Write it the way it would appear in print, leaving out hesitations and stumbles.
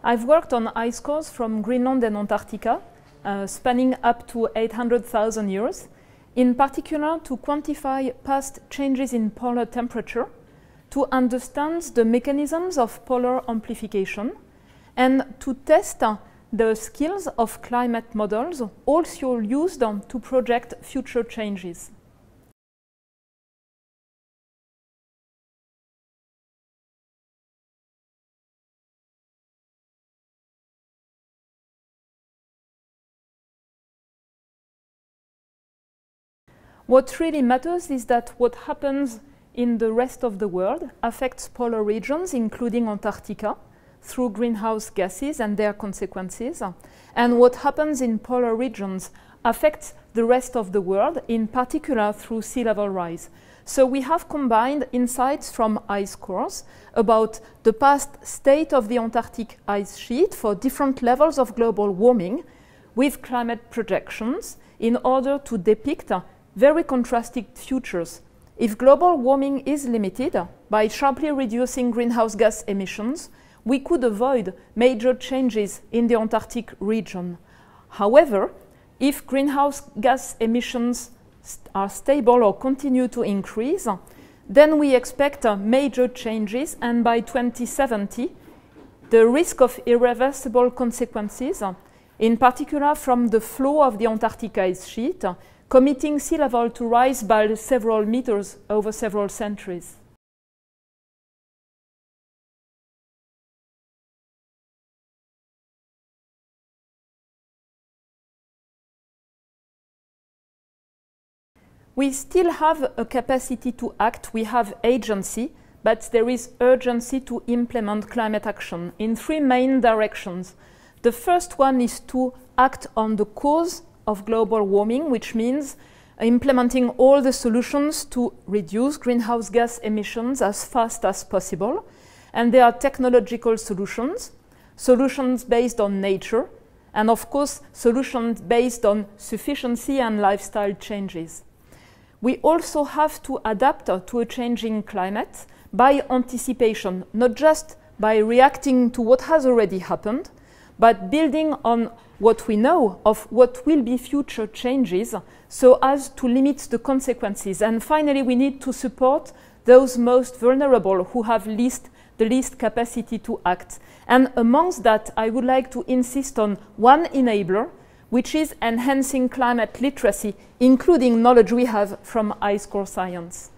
I've worked on ice cores from Greenland and Antarctica, spanning up to 800,000 years, in particular to quantify past changes in polar temperature, to understand the mechanisms of polar amplification, and to test the skills of climate models also used to project future changes. What really matters is that what happens in the rest of the world affects polar regions, including Antarctica, through greenhouse gases and their consequences. And what happens in polar regions affects the rest of the world, in particular through sea level rise. So we have combined insights from ice cores about the past state of the Antarctic ice sheet for different levels of global warming with climate projections in order to depict very contrasted futures. If global warming is limited by sharply reducing greenhouse gas emissions, we could avoid major changes in the Antarctic region. However, if greenhouse gas emissions are stable or continue to increase, then we expect major changes, and by 2070, the risk of irreversible consequences, in particular from the flow of the Antarctic ice sheet, committing sea level to rise by several meters over several centuries. We still have a capacity to act, we have agency, but there is urgency to implement climate action in three main directions. The first one is to act on the cause of global warming, which means implementing all the solutions to reduce greenhouse gas emissions as fast as possible. And there are technological solutions, solutions based on nature, and of course, solutions based on sufficiency and lifestyle changes. We also have to adapt to a changing climate by anticipation, not just by reacting to what has already happened, but building on what we know of what will be future changes so as to limit the consequences. And finally, we need to support those most vulnerable who have the least capacity to act. And amongst that, I would like to insist on one enabler, which is enhancing climate literacy, including knowledge we have from ice core science.